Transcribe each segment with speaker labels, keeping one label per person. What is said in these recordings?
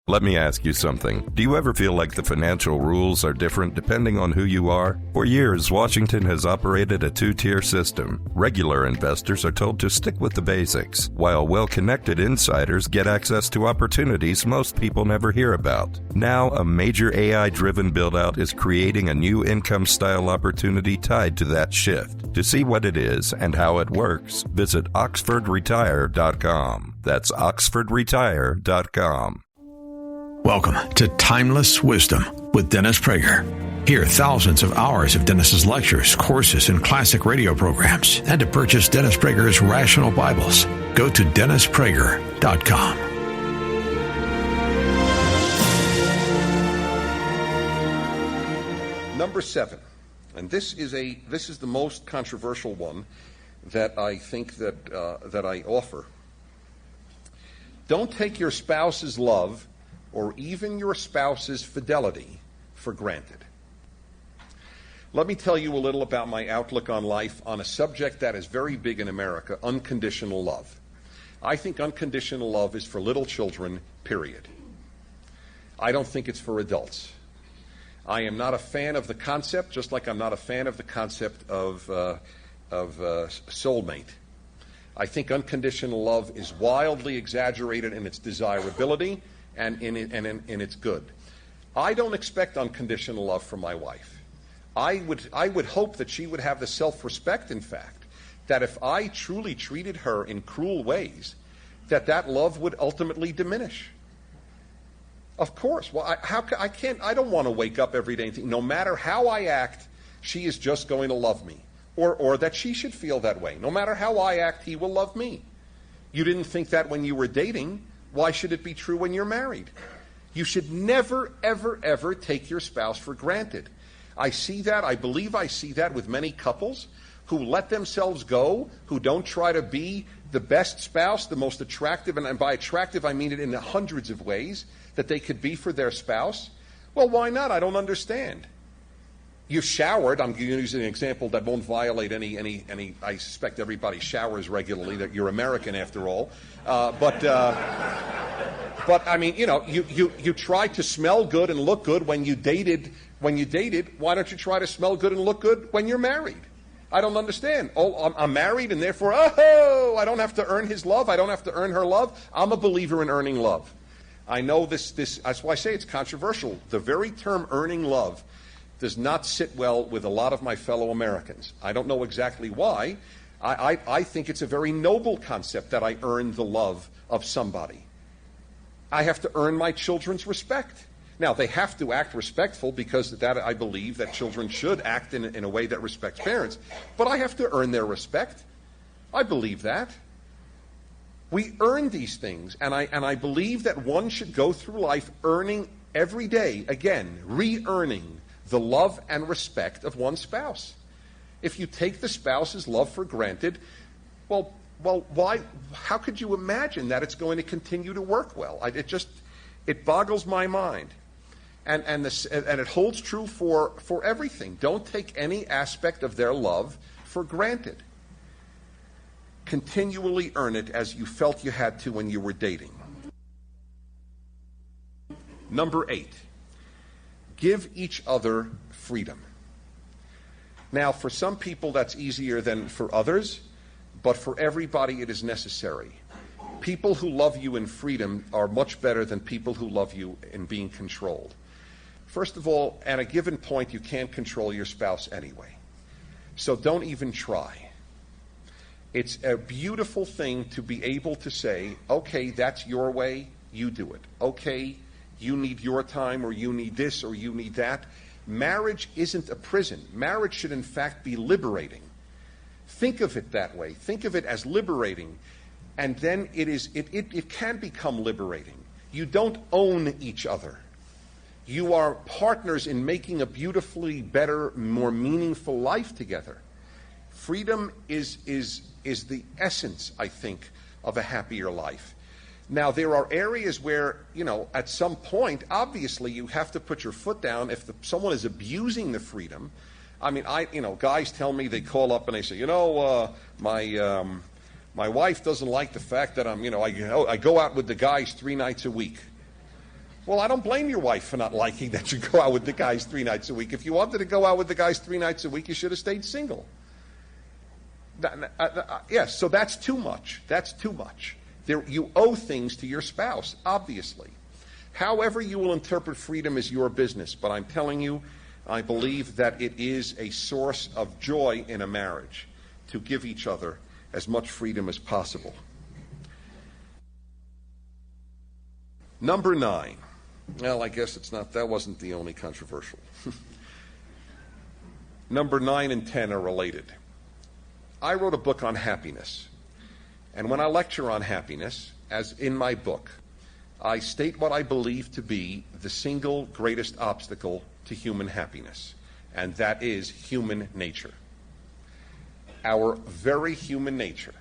Speaker 1: Let me ask you something. Do you ever feel like the financial rules are different depending on who you are? For years, Washington has operated a two-tier system. Regular investors are told to stick with the basics, while well-connected insiders get access to opportunities most people never hear about. Now, a major AI-driven build-out is creating a new income-style opportunity tied to that shift. To see what it is and how it works, visit oxfordretire.com. That's oxfordretire.com.
Speaker 2: Welcome to Timeless Wisdom with Dennis Prager. Hear thousands of hours of Dennis's lectures, courses, and classic radio programs. And to purchase Dennis Prager's Rational Bibles, go to DennisPrager.com.
Speaker 3: Number 7, and this is the most controversial one that I think that I offer. Don't take your spouse's love or even your spouse's fidelity for granted. Let me tell you a little about my outlook on life on a subject that is very big in America, unconditional love. I think unconditional love is for little children, period. I don't think it's for adults. I am not a fan of the concept, just like I'm not a fan of the concept of soulmate. I think unconditional love is wildly exaggerated in its desirability and in its good. I don't expect unconditional love from my wife. I would hope that she would have the self-respect, in fact, that if I truly treated her in cruel ways, that love would ultimately diminish. Of course. Well, I don't want to wake up every day and think, no matter how I act, she is just going to love me. Or that she should feel that way. No matter how I act, he will love me. You didn't think that when you were dating. Why should it be true when you're married? You should never, ever, ever take your spouse for granted. I see that, I believe I see that with many couples who let themselves go, who don't try to be the best spouse, the most attractive, and by attractive I mean it in the hundreds of ways that they could be for their spouse. Well, why not? I don't understand. You showered. I'm using an example that won't violate any. I suspect everybody showers regularly. That you're American after all. But I mean, you tried to smell good and look good when you dated. Why don't you try to smell good and look good when you're married? I don't understand. Oh, I'm married and therefore, I don't have to earn his love. I don't have to earn her love. I'm a believer in earning love. I know this. That's why I say it's controversial. The very term earning love does not sit well with a lot of my fellow Americans. I don't know exactly why. I think it's a very noble concept that I earn the love of somebody. I have to earn my children's respect. Now, they have to act respectful because that I believe that children should act in a way that respects parents. But I have to earn their respect. I believe that. We earn these things, and I believe that one should go through life earning every day, again, re-earning the love and respect of one's spouse. If you take the spouse's love for granted, well, why? How could you imagine that it's going to continue to work well? It boggles my mind, and it holds true for everything. Don't take any aspect of their love for granted. Continually earn it as you felt you had to when you were dating. Number 8. Give each other freedom. Now, for some people that's easier than for others, but for everybody it is necessary. People who love you in freedom are much better than people who love you in being controlled. First of all, at a given point, you can't control your spouse anyway. So don't even try. It's a beautiful thing to be able to say, okay, that's your way, you do it. Okay, you need your time, or you need this, or you need that. Marriage isn't a prison. Marriage should, in fact, be liberating. Think of it that way. Think of it as liberating. And then it can become liberating. You don't own each other. You are partners in making a beautifully better, more meaningful life together. Freedom is the essence, I think, of a happier life. Now, there are areas where, at some point, obviously, you have to put your foot down if someone is abusing the freedom. I mean, guys tell me, they call up and they say, my wife doesn't like the fact that I go out with the guys 3 nights a week. Well, I don't blame your wife for not liking that you go out with the guys 3 nights a week. If you wanted to go out with the guys 3 nights a week, you should have stayed single. Yes, so that's too much. That's too much. You owe things to your spouse, obviously. However you will interpret freedom is your business, but I'm telling you, I believe that it is a source of joy in a marriage to give each other as much freedom as possible. Number 9. Well, I guess that wasn't the only controversial. Number 9 and 10 are related. I wrote a book on happiness. And when I lecture on happiness, as in my book, I state what I believe to be the single greatest obstacle to human happiness, and that is human nature. Our very human nature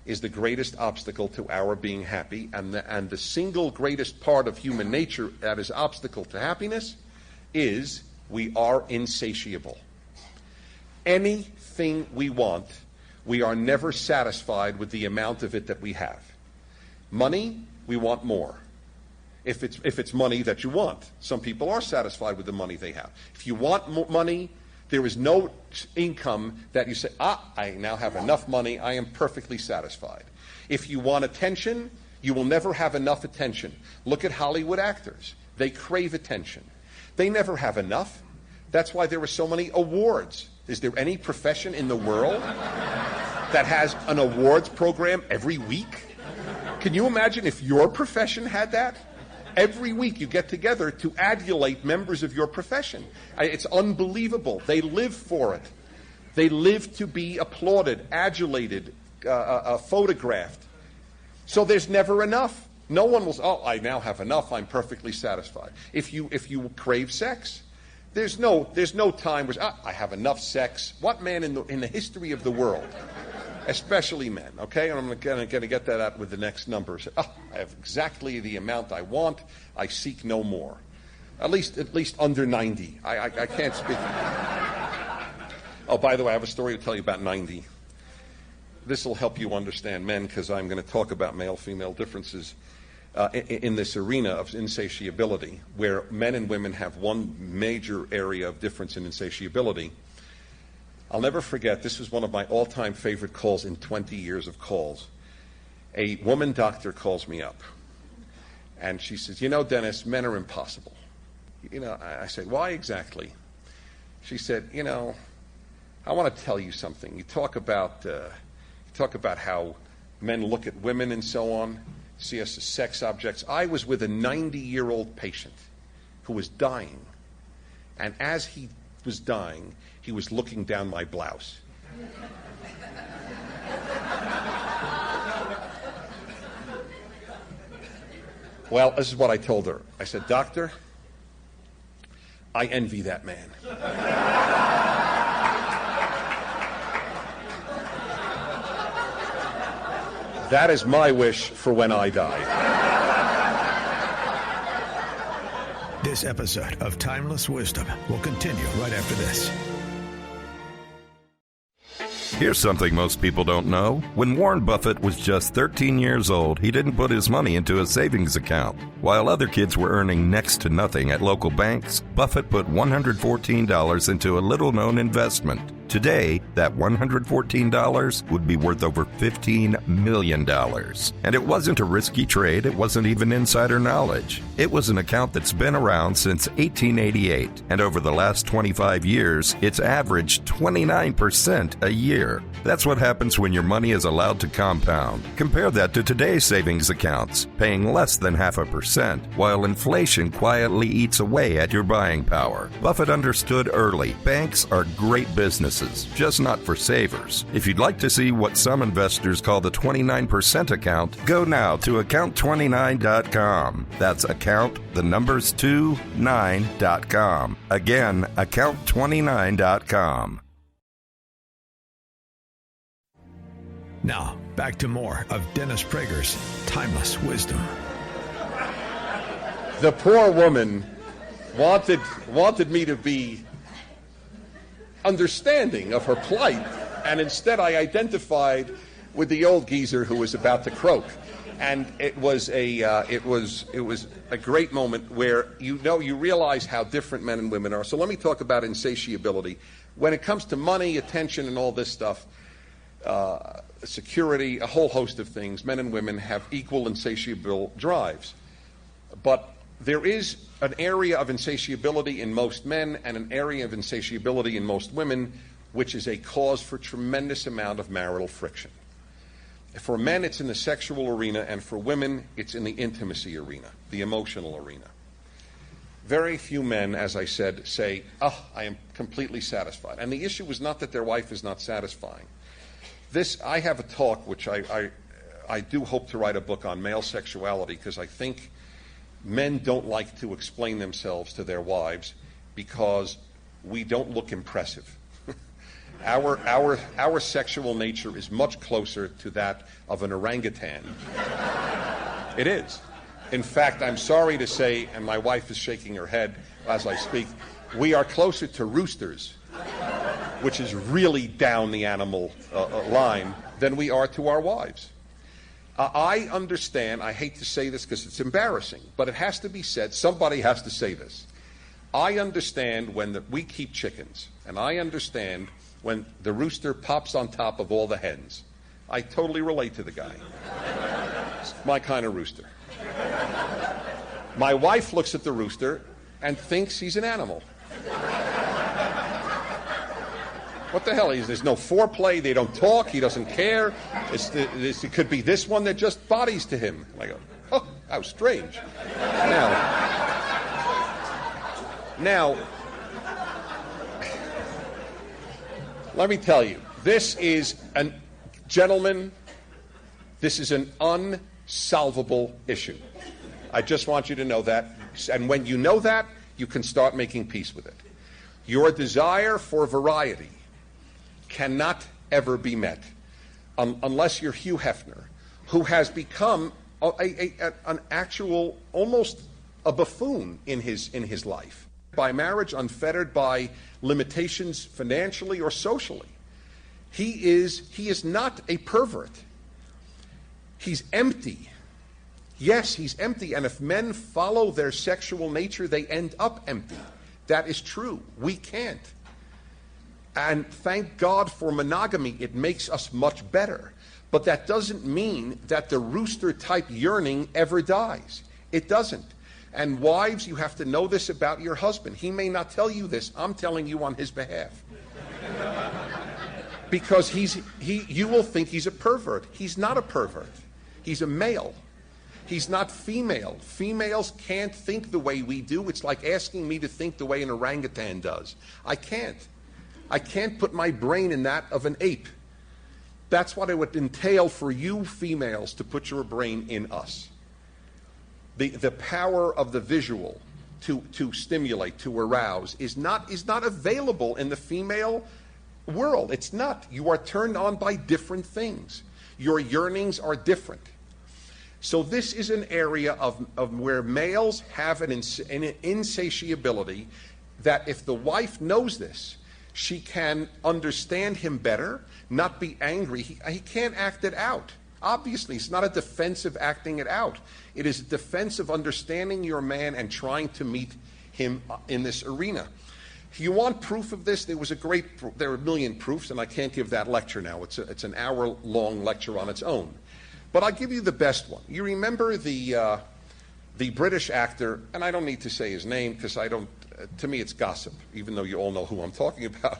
Speaker 3: is the greatest obstacle to our being happy, and the single greatest part of human nature that is obstacle to happiness is we are insatiable. Anything we want, we are never satisfied with the amount of it that we have. Money, we want more. If it's money that you want. Some people are satisfied with the money they have. If you want money, there is no income that you say, I now have enough money, I am perfectly satisfied. If you want attention, you will never have enough attention. Look at Hollywood actors. They crave attention. They never have enough. That's why there are so many awards. Is there any profession in the world that has an awards program every week? Can you imagine if your profession had that? Every week you get together to adulate members of your profession. It's unbelievable. They live for it. They live to be applauded, adulated, photographed. So there's never enough. No one will, I now have enough, I'm perfectly satisfied. If you crave sex, there's no time where I have enough sex. What man in the history of the world, especially men, okay? And I'm going to get that out with the next number. I have exactly the amount I want. I seek no more. At least under 90. I can't speak. Oh, by the way, I have a story to tell you about 90. This will help you understand men, because I'm going to talk about male-female differences in this arena of insatiability, where men and women have one major area of difference in insatiability. I'll never forget, this was one of my all-time favorite calls in 20 years of calls. A woman doctor calls me up, and she says, Dennis, men are impossible. I said, why exactly? She said, I want to tell you something. You talk about how men look at women and so on, see us as sex objects. I was with a 90-year-old patient who was dying, and as he was dying, he was looking down my blouse. Well, this is what I told her. I said, Doctor, I envy that man. That is my wish for when I die.
Speaker 2: This episode of Timeless Wisdom will continue right after this.
Speaker 1: Here's something most people don't know. When Warren Buffett was just 13 years old, he didn't put his money into a savings account. While other kids were earning next to nothing at local banks, Buffett put $114 into a little-known investment. Today, that $114 would be worth over $15 million. And it wasn't a risky trade. It wasn't even insider knowledge. It was an account that's been around since 1888. And over the last 25 years, it's averaged 29% a year. That's what happens when your money is allowed to compound. Compare that to today's savings accounts, paying less than 0.5%, while inflation quietly eats away at your buying power. Buffett understood early, banks are great businesses, just not for savers. If you'd like to see what some investors call the 29% account, go now to account29.com. That's account, the numbers 29.com. Again, account29.com.
Speaker 2: Now, back to more of Dennis Prager's Timeless Wisdom.
Speaker 3: The poor woman wanted me to be understanding of her plight, and instead I identified with the old geezer who was about to croak. And it was a great moment where you realize how different men and women are. So let me talk about insatiability. When it comes to money, attention, and all this stuff, security, a whole host of things, men and women have equal insatiable drives. But there is an area of insatiability in most men and an area of insatiability in most women, which is a cause for tremendous amount of marital friction. For men, it's in the sexual arena, and for women, it's in the intimacy arena, the emotional arena. Very few men, as I said, say, I am completely satisfied. And the issue is not that their wife is not satisfying. I have a talk, which I do hope to write a book on male sexuality, because I think men don't like to explain themselves to their wives because we don't look impressive. Our sexual nature is much closer to that of an orangutan. It is. In fact, I'm sorry to say, and my wife is shaking her head as I speak, we are closer to roosters, which is really down the animal line, than we are to our wives. I understand, I hate to say this because it's embarrassing, but it has to be said. Somebody has to say this. I understand when we keep chickens, and I understand when the rooster pops on top of all the hens. I totally relate to the guy. It's my kind of rooster. My wife looks at the rooster and thinks he's an animal. What the hell? There's no foreplay. They don't talk. He doesn't care. It could be this one that just bodies to him. And I go, oh, how strange. Now, let me tell you, this is an unsolvable issue. I just want you to know that. And when you know that, you can start making peace with it. Your desire for variety cannot ever be met unless you're Hugh Hefner, who has become an actual, almost a buffoon in his life. By marriage, unfettered by limitations financially or socially. He is not a pervert. He's empty. Yes, he's empty, and if men follow their sexual nature, they end up empty. That is true. We can't. And thank God for monogamy. It makes us much better. But that doesn't mean that the rooster-type yearning ever dies. It doesn't. And wives, you have to know this about your husband. He may not tell you this. I'm telling you on his behalf. Because you will think he's a pervert. He's not a pervert. He's a male. He's not female. Females can't think the way we do. It's like asking me to think the way an orangutan does. I can't. I can't put my brain in that of an ape. That's what it would entail for you females to put your brain in us. The power of the visual to stimulate, to arouse, is not available in the female world. It's not. You are turned on by different things. Your yearnings are different. So this is an area of where males have an insatiability that if the wife knows this, she can understand him better, not be angry. He can't act it out. Obviously, it's not a defense of acting it out. It is a defense of understanding your man and trying to meet him in this arena. If you want proof of this, there are a million proofs, and I can't give that lecture now. It's an hour-long lecture on its own. But I'll give you the best one. You remember the British actor, and I don't need to say his name because to me it's gossip, even though you all know who I'm talking about,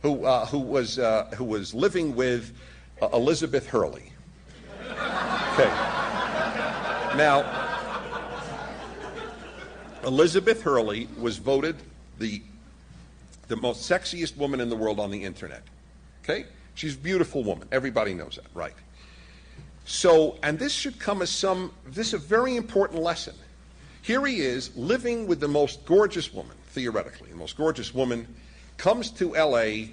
Speaker 3: who was living with Elizabeth Hurley. Okay. Now, Elizabeth Hurley was voted the most sexiest woman in the world on the internet. Okay? She's a beautiful woman. Everybody knows that, right? So, and this should come as this is a very important lesson. Here he is living with the most gorgeous woman, theoretically, the most gorgeous woman, comes to L.A.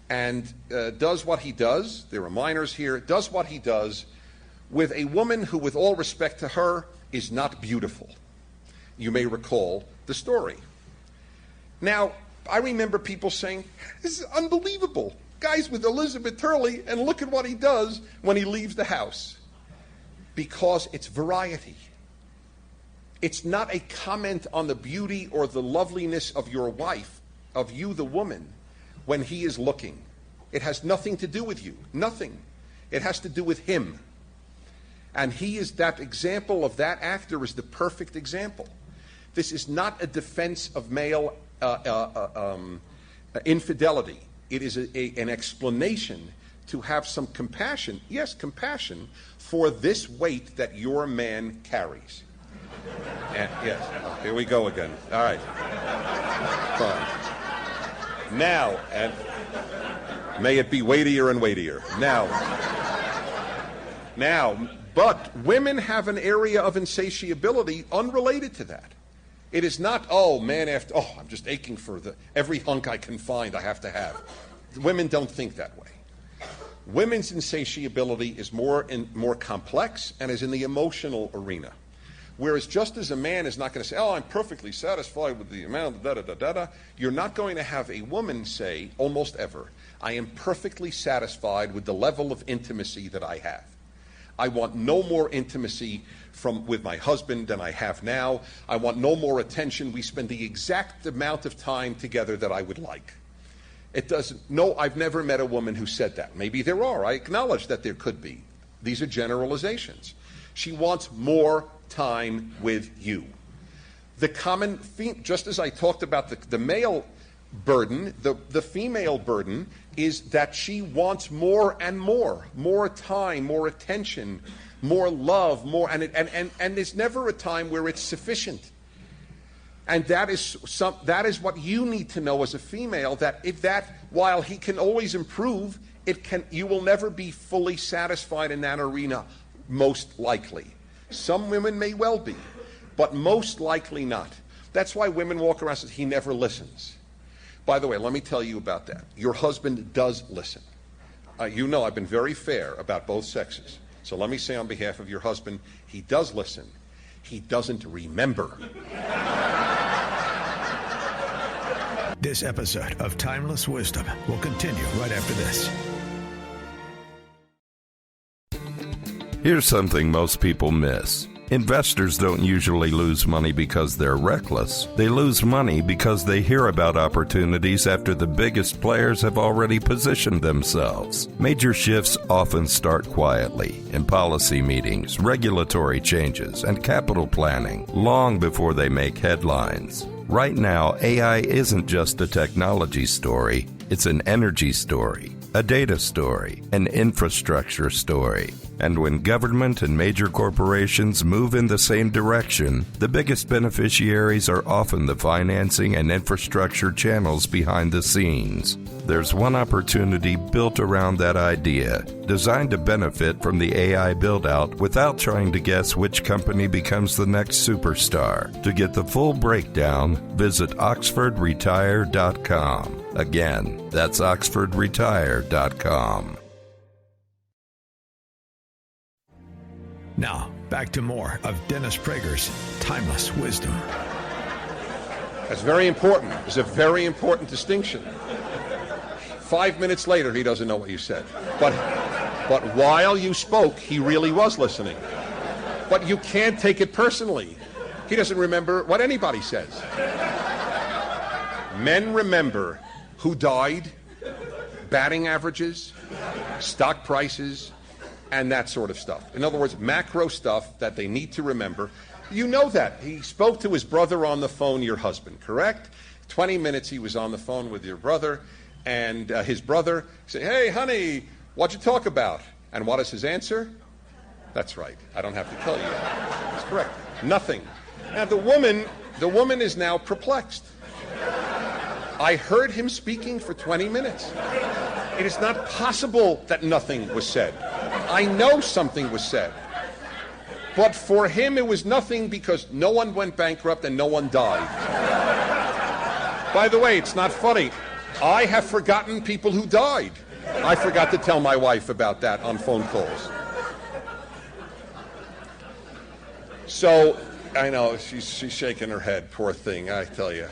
Speaker 3: and does what he does. There are minors here. Does what he does with a woman who, with all respect to her, is not beautiful. You may recall the story. Now, I remember people saying, this is unbelievable. Guy's with Elizabeth Hurley, and look at what he does when he leaves the house. Because it's variety. It's not a comment on the beauty or the loveliness of your wife, of you, the woman, when he is looking. It has nothing to do with you. Nothing. It has to do with him. And he is that example of that actor is the perfect example. This is not a defense of male infidelity. It is an explanation to have some compassion, yes, compassion, for this weight that your man carries. And, yes, here we go again. All right. Fine. Now, and may it be weightier and weightier. Now, but women have an area of insatiability unrelated to that. It is not, I'm just aching for every hunk I can find I have to have. Women don't think that way. Women's insatiability is more complex and is in the emotional arena. Whereas just as a man is not going to say, I'm perfectly satisfied with the amount of da-da-da-da-da, you're not going to have a woman say, almost ever, I am perfectly satisfied with the level of intimacy that I have. I want no more intimacy with my husband than I have now. I want no more attention. We spend the exact amount of time together that I would like. I've never met a woman who said that. Maybe there are. I acknowledge that there could be. These are generalizations. She wants more time with you. The common theme, just as I talked about the male burden, the female burden is that she wants more and more time, more attention, more love, more, and there's never a time where it's sufficient. And that is what you need to know as a female, that while he can always improve, you will never be fully satisfied in that arena, most likely. Some women may well be, but most likely not. That's why women walk around and say, he never listens. By the way, let me tell you about that. Your husband does listen. You know I've been very fair about both sexes. So let me say on behalf of your husband, he does listen. He doesn't remember.
Speaker 2: This episode of Timeless Wisdom will continue right after this.
Speaker 1: Here's something most people miss. Investors don't usually lose money because they're reckless. They lose money because they hear about opportunities after the biggest players have already positioned themselves. Major shifts often start quietly in policy meetings, regulatory changes, and capital planning long before they make headlines. Right now, AI isn't just a technology story, it's an energy story, a data story, an infrastructure story. And when government and major corporations move in the same direction, the biggest beneficiaries are often the financing and infrastructure channels behind the scenes. There's one opportunity built around that idea, designed to benefit from the AI build-out without trying to guess which company becomes the next superstar. To get the full breakdown, visit oxfordretire.com. Again, that's oxfordretire.com.
Speaker 2: Now, back to more of Dennis Prager's Timeless Wisdom.
Speaker 3: That's very important. It's a very important distinction. 5 minutes later, he doesn't know what you said. But while you spoke, he really was listening. But you can't take it personally. He doesn't remember what anybody says. Men remember who died, batting averages, stock prices, and that sort of stuff. In other words, macro stuff that they need to remember. You know that. He spoke to his brother on the phone, your husband, correct? 20 minutes he was on the phone with your brother, and his brother said, hey, honey, what'd you talk about? And what is his answer? That's right. I don't have to tell you that. That's correct. Nothing. Now, the woman is now perplexed. I heard him speaking for 20 minutes. It is not possible that nothing was said. I know something was said. But for him, it was nothing because no one went bankrupt and no one died. By the way, it's not funny. I have forgotten people who died. I forgot to tell my wife about that on phone calls. So, I know, she's shaking her head, poor thing, I tell you.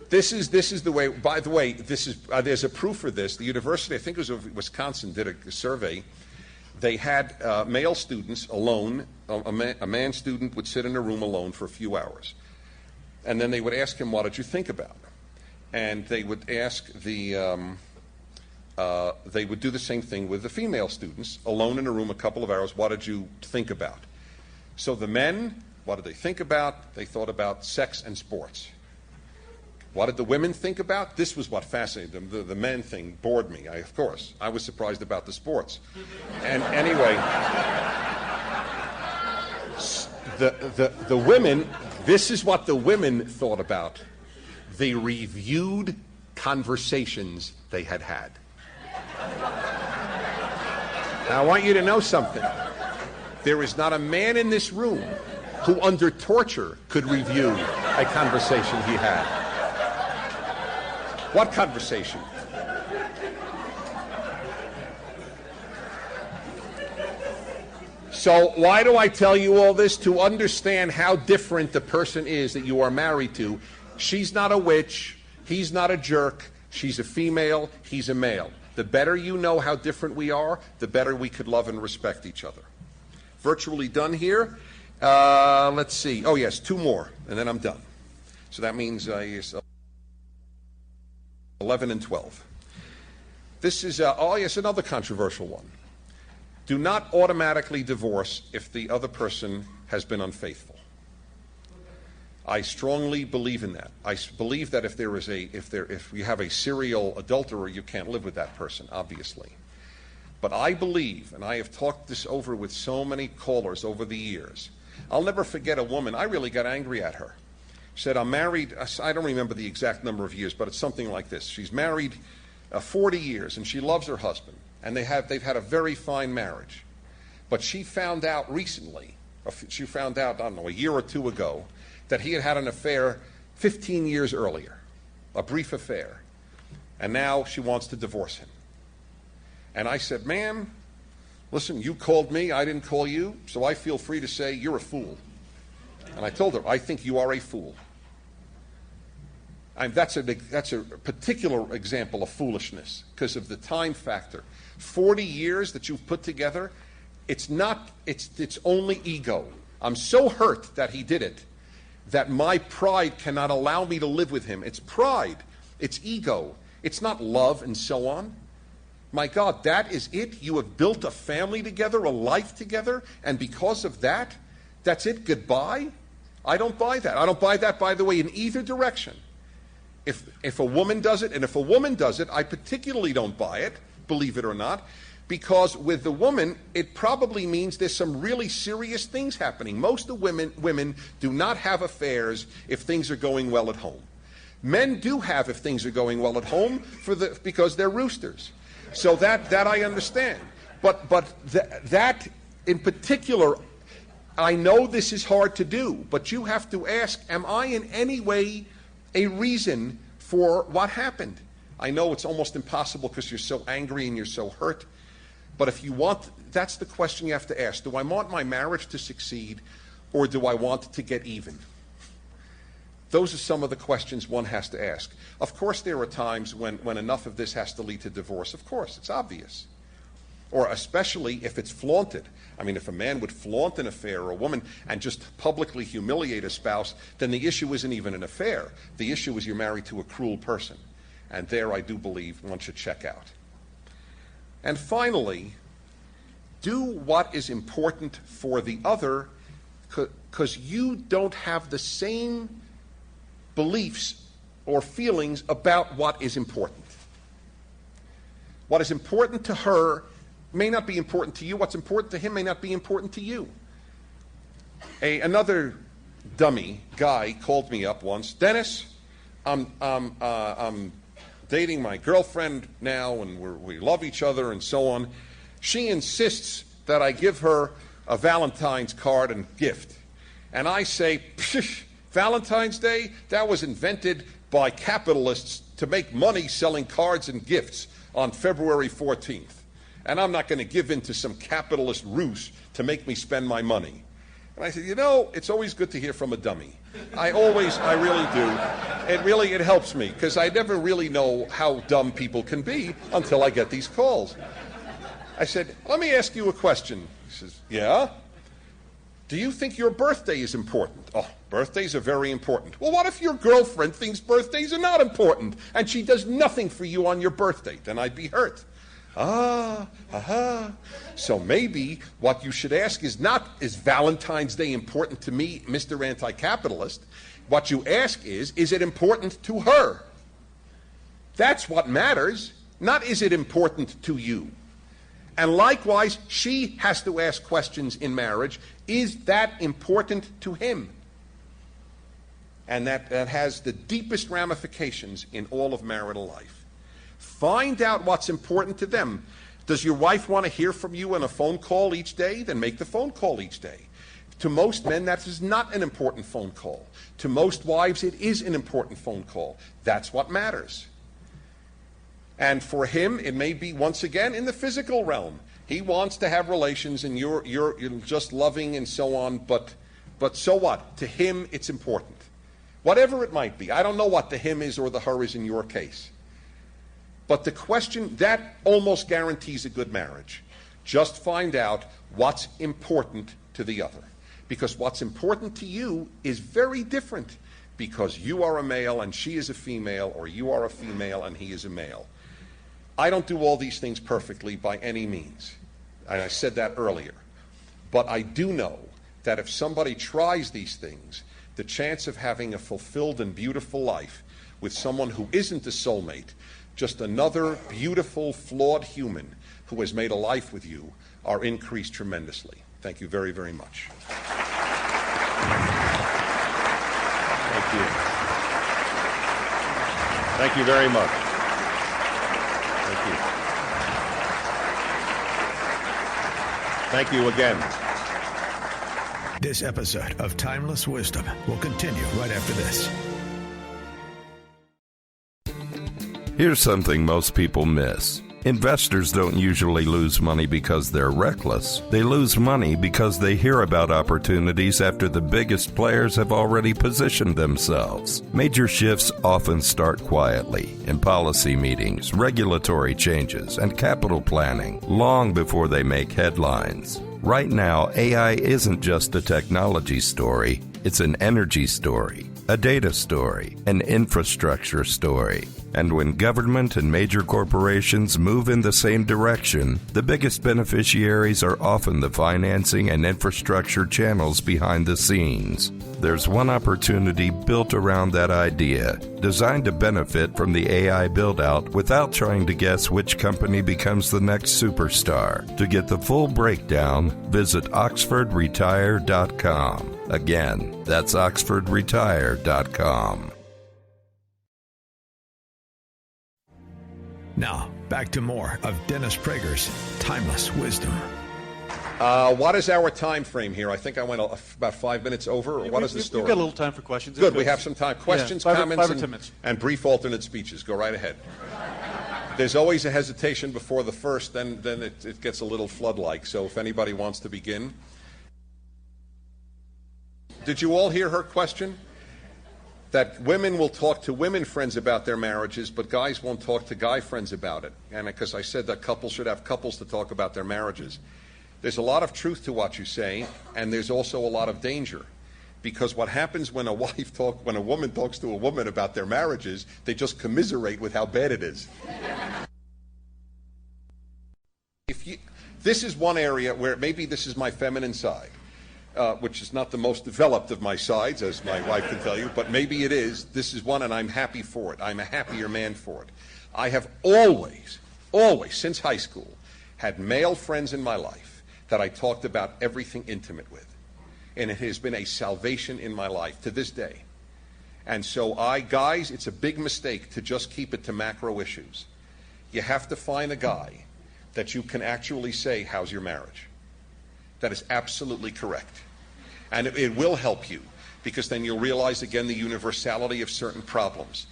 Speaker 3: This is the way, by the way, there's a proof for this. The university, I think it was of Wisconsin, did a survey they had male students alone. A man student would sit in a room alone for a few hours. And then they would ask him, what did you think about? And they would ask they would do the same thing with the female students, alone in a room a couple of hours, what did you think about? So the men, what did they think about? They thought about sex and sports. What did the women think about? This was what fascinated them. The men thing bored me, of course. I was surprised about the sports. And anyway, the women, this is what the women thought about. They reviewed conversations they had had. Now, I want you to know something. There is not a man in this room who, under torture, could review a conversation he had. What conversation? So why do I tell you all this? To understand how different the person is that you are married to. She's not a witch. He's not a jerk. She's a female. He's a male. The better you know how different we are, the better we could love and respect each other. Virtually done here. Let's see. Oh, yes, 2 more, and then I'm done. So that means 11 and 12. This is, another controversial one. Do not automatically divorce if the other person has been unfaithful. I strongly believe in that. I believe that if you have a serial adulterer, you can't live with that person, obviously. But I believe, and I have talked this over with so many callers over the years, I'll never forget a woman, I really got angry at her. She said, I'm married, I don't remember the exact number of years, but it's something like this. She's married 40 years, and she loves her husband, and they've had a very fine marriage. But she found out recently, I don't know, a year or 2 ago, that he had had an affair 15 years earlier, a brief affair, and now she wants to divorce him. And I said, ma'am, listen, you called me, I didn't call you, so I feel free to say you're a fool. And I told her, I think you are a fool. That's a particular example of foolishness because of the time factor. 40 years that you've put together, it's only ego. I'm so hurt that he did it that my pride cannot allow me to live with him. It's pride. It's ego. It's not love and so on. My God, that is it. You have built a family together, a life together, and because of that, that's it. Goodbye? I don't buy that. I don't buy that, by the way, in either direction. If a woman does it, and if a woman does it, I particularly don't buy it, believe it or not, because with the woman, it probably means there's some really serious things happening. Most of women do not have affairs if things are going well at home. Men do have if things are going well at home because they're roosters. So that I understand. But that in particular, I know this is hard to do, but you have to ask, am I in any way a reason for what happened? I know it's almost impossible because you're so angry and you're so hurt. But if you want, that's the question you have to ask. Do I want my marriage to succeed, or do I want to get even? Those are some of the questions one has to ask. Of course, there are times when enough of this has to lead to divorce. Of course, it's obvious. Or especially if it's flaunted. I mean, if a man would flaunt an affair or a woman and just publicly humiliate a spouse, then the issue isn't even an affair. The issue is you're married to a cruel person. And there I do believe one should check out. And finally, do what is important for the other, because you don't have the same beliefs or feelings about what is important. What is important to her may not be important to you. What's important to him may not be important to you. Another dummy guy called me up once. Dennis, I'm dating my girlfriend now, and we love each other and so on. She insists that I give her a Valentine's card and gift. And I say, Valentine's Day? That was invented by capitalists to make money selling cards and gifts on February 14th. And I'm not going to give in to some capitalist ruse to make me spend my money. And I said, it's always good to hear from a dummy. I really do. It helps me, because I never really know how dumb people can be until I get these calls. I said, let me ask you a question. He says, yeah? Do you think your birthday is important? Oh, birthdays are very important. Well, what if your girlfriend thinks birthdays are not important and she does nothing for you on your birthday? Then I'd be hurt. So maybe what you should ask is not, is Valentine's Day important to me, Mr. Anti-Capitalist? What you ask is it important to her? That's what matters, not is it important to you. And likewise, she has to ask questions in marriage. Is that important to him? And that has the deepest ramifications in all of marital life. Find out what's important to them. Does your wife want to hear from you on a phone call each day? Then make the phone call each day. To most men, that is not an important phone call. To most wives, it is an important phone call. That's what matters. And for him, it may be, once again, in the physical realm. He wants to have relations, and you're just loving and so on, but so what? To him, it's important. Whatever it might be. I don't know what the him is or the her is in your case. But the question, that almost guarantees a good marriage. Just find out what's important to the other. Because what's important to you is very different because you are a male and she is a female, or you are a female and he is a male. I don't do all these things perfectly by any means. And I said that earlier. But I do know that if somebody tries these things, the chance of having a fulfilled and beautiful life with someone who isn't a soulmate, just another beautiful, flawed human who has made a life with you, are increased tremendously. Thank you very, very much. Thank you. Thank you very much. Thank you. Thank you again.
Speaker 2: This episode of Timeless Wisdom will continue right after this.
Speaker 1: Here's something most people miss. Investors don't usually lose money because they're reckless. They lose money because they hear about opportunities after the biggest players have already positioned themselves. Major shifts often start quietly in policy meetings, regulatory changes, and capital planning, long before they make headlines. Right now, AI isn't just a technology story, it's an energy story, a data story, an infrastructure story. And when government and major corporations move in the same direction, the biggest beneficiaries are often the financing and infrastructure channels behind the scenes. There's one opportunity built around that idea, designed to benefit from the AI build-out without trying to guess which company becomes the next superstar. To get the full breakdown, visit oxfordretire.com. Again, that's oxfordretire.com.
Speaker 2: Now, back to more of Dennis Prager's Timeless Wisdom.
Speaker 3: What is our time frame here? I think I went about 5 minutes over, or what is the story?
Speaker 4: We've got a little time for questions.
Speaker 3: Good, we have some time. Questions,
Speaker 4: yeah,
Speaker 3: comments, and brief alternate speeches. Go right ahead. There's always a hesitation before the first, then it gets a little flood-like, so if anybody wants to begin. Did you all hear her question? That women will talk to women friends about their marriages, but guys won't talk to guy friends about it. And because I said that couples should have couples to talk about their marriages. There's a lot of truth to what you say, and there's also a lot of danger. Because what happens when a woman talks to a woman about their marriages, they just commiserate with how bad it is. This is one area where maybe this is my feminine side. Which is not the most developed of my sides, as my wife can tell you, but maybe it is. This is one, and I'm happy for it. I'm a happier man for it. I have always, since high school, had male friends in my life that I talked about everything intimate with. And it has been a salvation in my life to this day. And so guys, it's a big mistake to just keep it to macro issues. You have to find a guy that you can actually say, how's your marriage? That is absolutely correct. And it will help you, because then you'll realize again the universality of certain problems.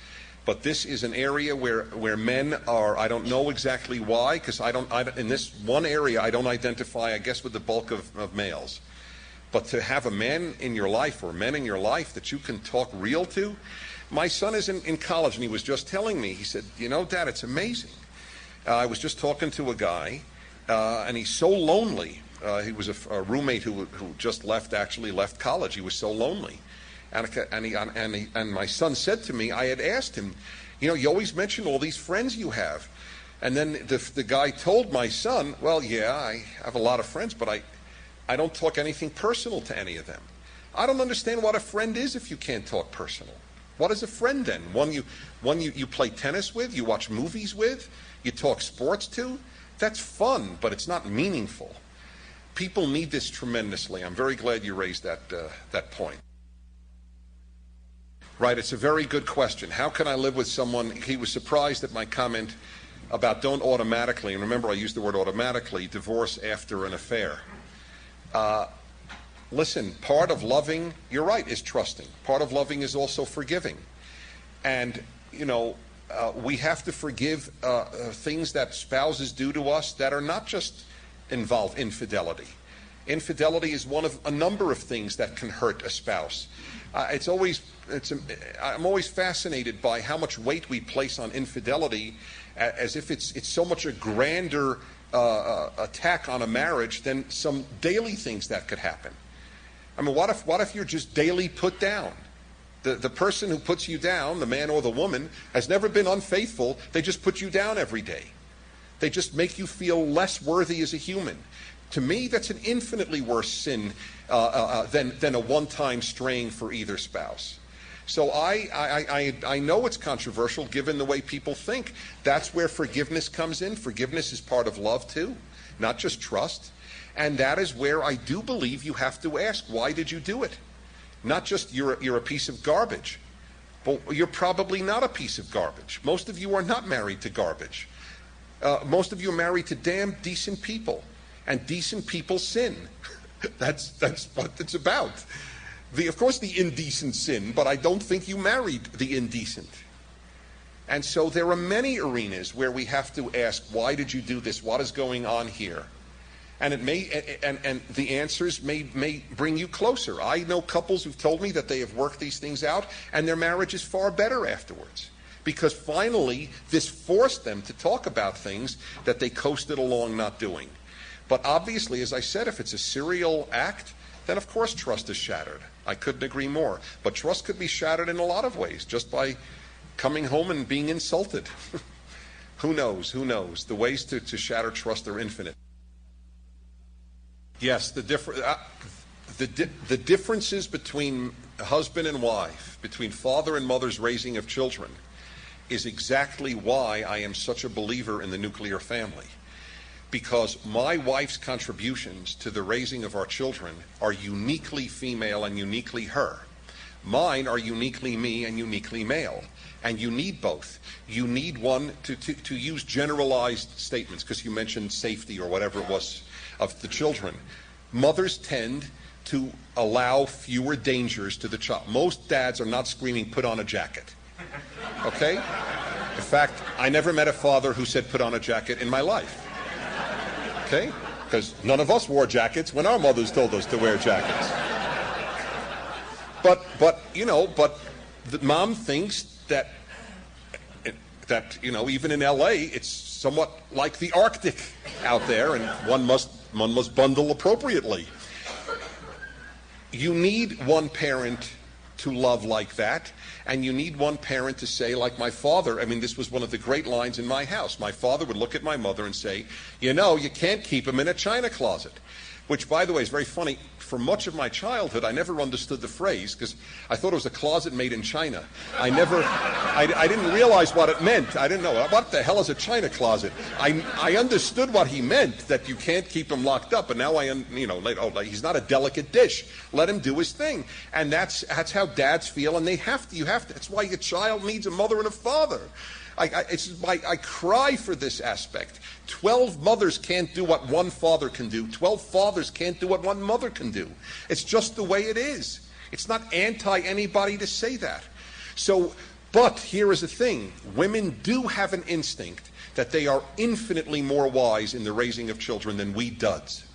Speaker 3: But this is an area where men are, I don't know exactly why, because in this one area I don't identify, I guess, with the bulk of males. But to have a man in your life, or men in your life that you can talk real to. My son is in college, and he was just telling me, he said, you know, Dad, it's amazing. I was just talking to a guy, and he's so lonely. He was a roommate who just actually left college. He was so lonely. And my son said to me, I had asked him, you always mention all these friends you have. And then the guy told my son, well, yeah, I have a lot of friends, but I don't talk anything personal to any of them. I don't understand what a friend is if you can't talk personal. What is a friend then? One you play tennis with, you watch movies with, you talk sports to? That's fun, but it's not meaningful. People need this tremendously. I'm very glad you raised that point. Right, it's a very good question. How can I live with someone? He was surprised at my comment about don't automatically, and remember I used the word automatically, divorce after an affair. Listen, part of loving, you're right, is trusting. Part of loving is also forgiving. And, we have to forgive things that spouses do to us that are not just involve infidelity. Infidelity is one of a number of things that can hurt a spouse. I'm always fascinated by how much weight we place on infidelity, as if it's so much a grander attack on a marriage than some daily things that could happen. I mean, what if you're just daily put down? The person who puts you down, the man or the woman, has never been unfaithful. They just put you down every day. They just make you feel less worthy as a human. To me, that's an infinitely worse sin than a one-time straying for either spouse. So I know it's controversial given the way people think. That's where forgiveness comes in. Forgiveness is part of love too, not just trust. And that is where I do believe you have to ask, why did you do it? Not just you're a piece of garbage. But you're probably not a piece of garbage. Most of you are not married to garbage. Most of you are married to damn decent people. And decent people sin. That's what it's about. Of course the indecent sin, but I don't think you married the indecent. And so there are many arenas where we have to ask, why did you do this? What is going on here? And it may, and the answers may bring you closer. I know couples who've told me that they have worked these things out, and their marriage is far better afterwards. Because finally, this forced them to talk about things that they coasted along not doing. But obviously, as I said, if it's a serial act, then of course trust is shattered. I couldn't agree more. But trust could be shattered in a lot of ways, just by coming home and being insulted. Who knows? Who knows? The ways to shatter trust are infinite. Yes, the differences between husband and wife, between father and mother's raising of children, is exactly why I am such a believer in the nuclear family. Because my wife's contributions to the raising of our children are uniquely female and uniquely her. Mine are uniquely me and uniquely male. And you need both. You need one to use generalized statements, because you mentioned safety or whatever it was of the children. Mothers tend to allow fewer dangers to the child. Most dads are not screaming, put on a jacket. Okay? In fact, I never met a father who said, put on a jacket in my life. Okay? Because none of us wore jackets when our mothers told us to wear jackets. But the mom thinks that even in LA, it's somewhat like the Arctic out there, and one must bundle appropriately. You need one parent to love like that, and you need one parent to say, like my father, I mean, this was one of the great lines in my house. My father would look at my mother and say, you can't keep him in a china closet. Which, by the way, is very funny. For much of my childhood, I never understood the phrase, because I thought it was a closet made in China. I didn't realize what it meant. I didn't know, what the hell is a china closet? I understood what he meant, that you can't keep him locked up, but now he's not a delicate dish. Let him do his thing. And that's how dads feel, and you have to. That's why your child needs a mother and a father. I cry for this aspect. 12 mothers can't do what one father can do. 12 fathers can't do what one mother can do. It's just the way it is. It's not anti-anybody to say that. But here is the thing. Women do have an instinct that they are infinitely more wise in the raising of children than we duds.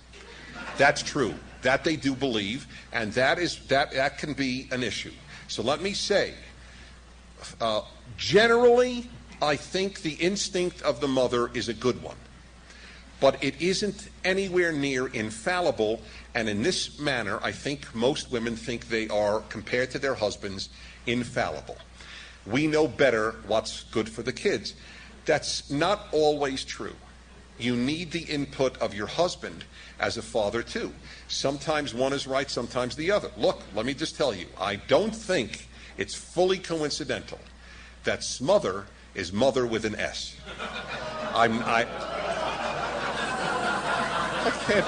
Speaker 3: That's true. That they do believe, and that can be an issue. So let me say, generally, I think the instinct of the mother is a good one. but it isn't anywhere near infallible. And in this manner, I think most women think they are, compared to their husbands, infallible. We know better what's good for the kids. That's not always true. You need the input of your husband as a father too. Sometimes one is right, sometimes the other. Look, let me just tell you, I don't think it's fully coincidental that smother is mother with an S. I can't.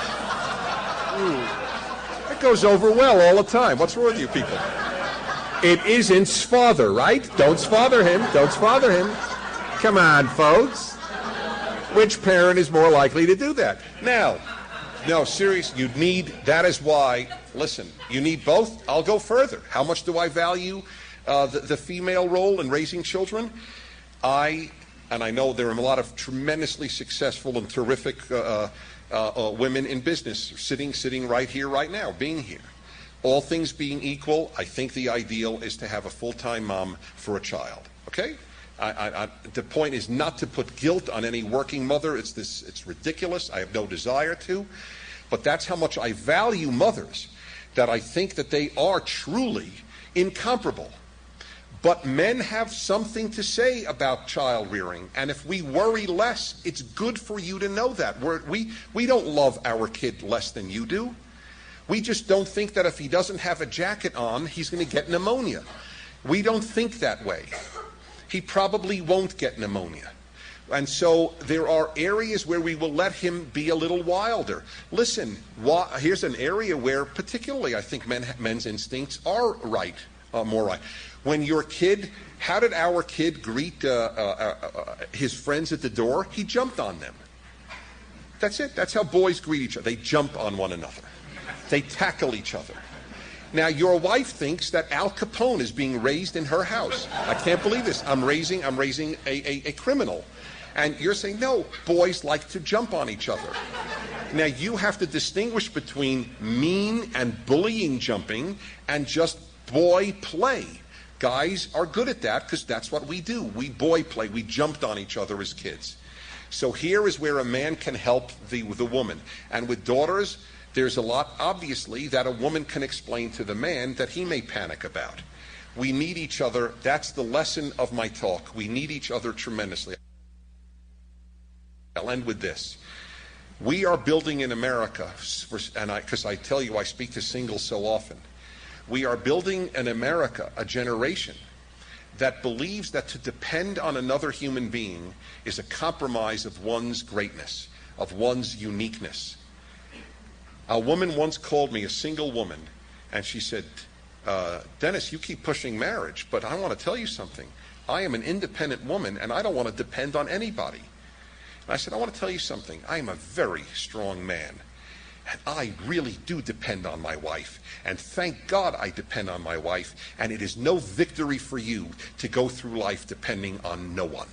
Speaker 3: That goes over well all the time. What's wrong with you people? It isn't sfather, right? Don't sfather him. Don't sfather him. Come on, folks. Which parent is more likely to do that? Now, no, seriously, you need, that is why, listen, you need both. I'll go further. How much do I value the female role in raising children? And I know there are a lot of tremendously successful and terrific women in business sitting right here, right now, being here. All things being equal, I think the ideal is to have a full-time mom for a child, okay? The point is not to put guilt on any working mother. It's ridiculous. I have no desire to. But that's how much I value mothers, that I think that they are truly incomparable. But men have something to say about child rearing, and if we worry less, it's good for you to know that. We don't love our kid less than you do. We just don't think that if he doesn't have a jacket on, he's going to get pneumonia. We don't think that way. He probably won't get pneumonia. And so there are areas where we will let him be a little wilder. Listen, here's an area where particularly I think men's instincts are right, more right. When your kid, how did our kid greet his friends at the door? He jumped on them. That's it. That's how boys greet each other. They jump on one another. They tackle each other. Now, your wife thinks that Al Capone is being raised in her house. I can't believe this. I'm raising a criminal. And you're saying, no, boys like to jump on each other. Now, you have to distinguish between mean and bullying jumping and just boy play. Guys are good at that because that's what we do. We boy play. We jumped on each other as kids. So here is where a man can help the woman. And with daughters, there's a lot, obviously, that a woman can explain to the man that he may panic about. We need each other. That's the lesson of my talk. We need each other tremendously. I'll end with this. We are building in America, because I tell you I speak to singles so often, we are building in America a generation that believes that to depend on another human being is a compromise of one's greatness, of one's uniqueness. A woman once called me, a single woman, and she said, Dennis, you keep pushing marriage, but I want to tell you something. I am an independent woman, and I don't want to depend on anybody. And I said, I want to tell you something. I am a very strong man, and I really do depend on my wife. And thank God I depend on my wife, and it is no victory for you to go through life depending on no one.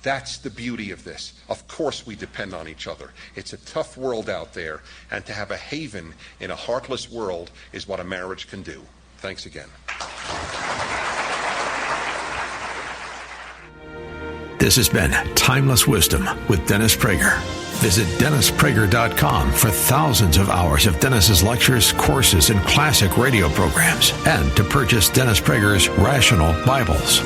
Speaker 3: That's the beauty of this. Of course we depend on each other. It's a tough world out there, and to have a haven in a heartless world is what a marriage can do. Thanks again.
Speaker 2: This has been Timeless Wisdom with Dennis Prager. Visit DennisPrager.com for thousands of hours of Dennis's lectures, courses, and classic radio programs, and to purchase Dennis Prager's Rational Bibles.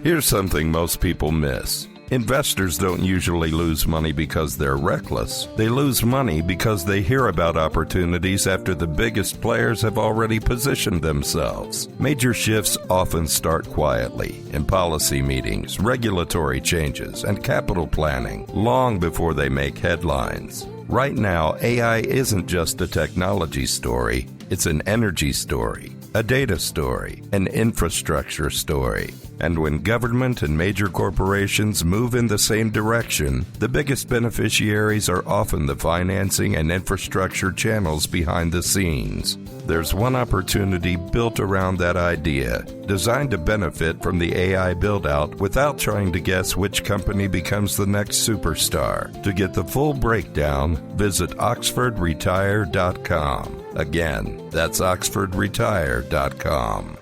Speaker 1: Here's something most people miss. Investors don't usually lose money because they're reckless. They lose money because they hear about opportunities after the biggest players have already positioned themselves. Major shifts often start quietly in policy meetings, regulatory changes, and capital planning, long before they make headlines. Right now, AI isn't just a technology story, it's an energy story, a data story, an infrastructure story. And when government and major corporations move in the same direction, the biggest beneficiaries are often the financing and infrastructure channels behind the scenes. There's one opportunity built around that idea, designed to benefit from the AI build-out without trying to guess which company becomes the next superstar. To get the full breakdown, visit OxfordRetire.com. Again, that's OxfordRetire.com.